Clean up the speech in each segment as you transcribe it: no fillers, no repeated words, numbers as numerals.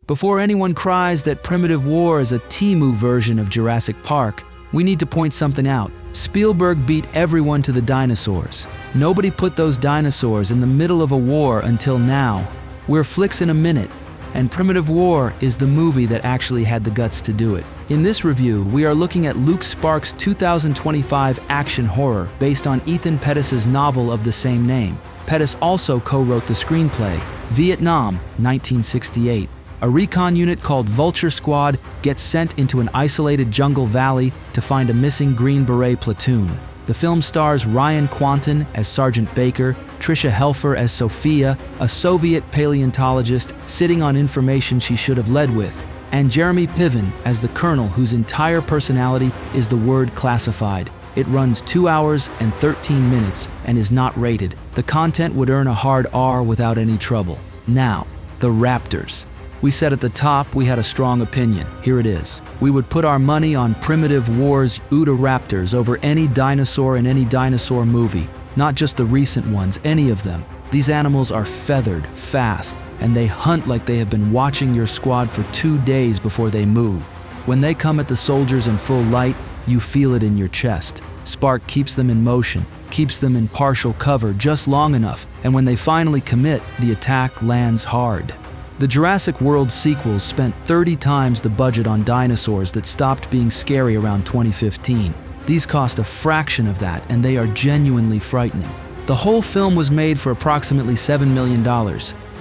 Before anyone cries that Primitive War is a Temu version of Jurassic Park, we need to point something out. Spielberg beat everyone to the dinosaurs. Nobody put those dinosaurs in the middle of a war until now. We're flicks in a minute, and Primitive War is the movie that actually had the guts to do it. In this review, we are looking at Luke Sparks' 2025 action horror based on Ethan Pettis's novel of the same name. Pettis also co-wrote the screenplay, Vietnam, 1968. A recon unit called Vulture Squad gets sent into an isolated jungle valley to find a missing Green Beret platoon. The film stars Ryan Quanten as Sergeant Baker, Tricia Helfer as Sophia, a Soviet paleontologist sitting on information she should have led with, and Jeremy Piven as the colonel whose entire personality is the word classified. It runs 2 hours and 13 minutes and is not rated. The content would earn a hard R without any trouble. Now, the Raptors. We said at the top we had a strong opinion. Here it is. We would put our money on Primitive War's Utahraptors over any dinosaur in any dinosaur movie. Not just the recent ones, any of them. These animals are feathered, fast, and they hunt like they have been watching your squad for 2 days before they move. When they come at the soldiers in full light, you feel it in your chest. Spark keeps them in motion, keeps them in partial cover just long enough, and when they finally commit, the attack lands hard. The Jurassic World sequels spent 30 times the budget on dinosaurs that stopped being scary around 2015. These cost a fraction of that, and they are genuinely frightening. The whole film was made for approximately $7 million.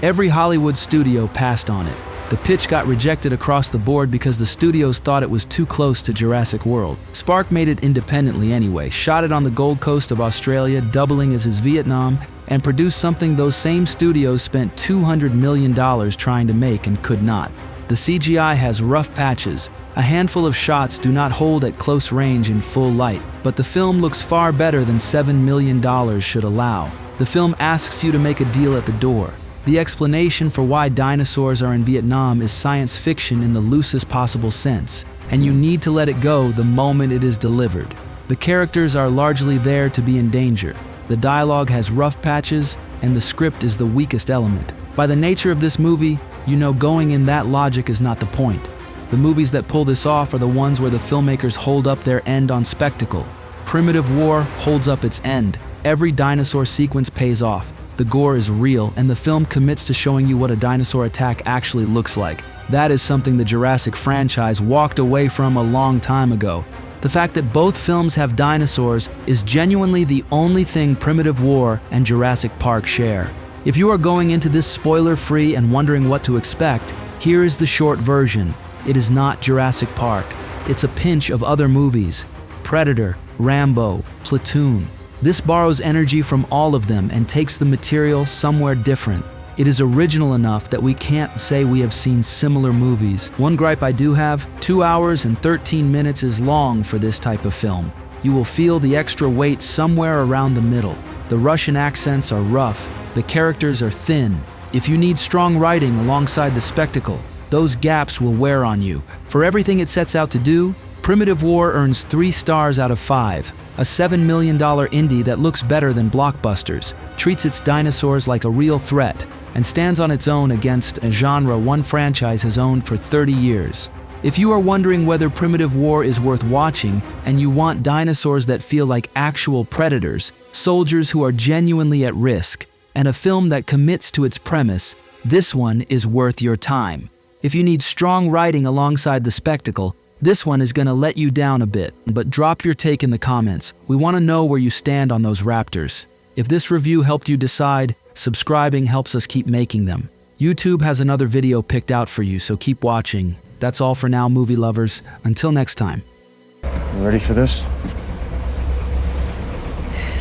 Every Hollywood studio passed on it. The pitch got rejected across the board because the studios thought it was too close to Jurassic World. Spark made it independently anyway, shot it on the Gold Coast of Australia, doubling as his Vietnam, and produced something those same studios spent $200 million trying to make and could not. The CGI has rough patches. A handful of shots do not hold at close range in full light, but the film looks far better than $7 million should allow. The film asks you to make a deal at the door. The explanation for why dinosaurs are in Vietnam is science fiction in the loosest possible sense, and you need to let it go the moment it is delivered. The characters are largely there to be in danger. The dialogue has rough patches, and the script is the weakest element. By the nature of this movie, you know going in that logic is not the point. The movies that pull this off are the ones where the filmmakers hold up their end on spectacle. Primitive War holds up its end. Every dinosaur sequence pays off. The gore is real, and the film commits to showing you what a dinosaur attack actually looks like. That is something the Jurassic franchise walked away from a long time ago. The fact that both films have dinosaurs is genuinely the only thing Primitive War and Jurassic Park share. If you are going into this spoiler-free and wondering what to expect, here is the short version. It is not Jurassic Park. It's a pinch of other movies. Predator, Rambo, Platoon. This borrows energy from all of them and takes the material somewhere different. It is original enough that we can't say we have seen similar movies. One gripe I do have, 2 hours and 13 minutes is long for this type of film. You will feel the extra weight somewhere around the middle. The Russian accents are rough, the characters are thin. If you need strong writing alongside the spectacle, those gaps will wear on you. For everything it sets out to do, Primitive War earns 3 stars out of 5. A $7 million indie that looks better than blockbusters, treats its dinosaurs like a real threat, and stands on its own against a genre one franchise has owned for 30 years. If you are wondering whether Primitive War is worth watching, and you want dinosaurs that feel like actual predators, soldiers who are genuinely at risk, and a film that commits to its premise, this one is worth your time. If you need strong writing alongside the spectacle, this one is going to let you down a bit, but drop your take in the comments. We want to know where you stand on those Raptors. If this review helped you decide, subscribing helps us keep making them. YouTube has another video picked out for you, so keep watching. That's all for now, movie lovers. Until next time. You ready for this?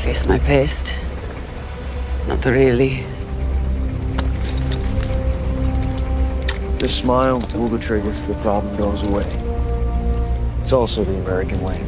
Face my past. Not really. Just smile, pull the trigger, the problem goes away. It's also the American way.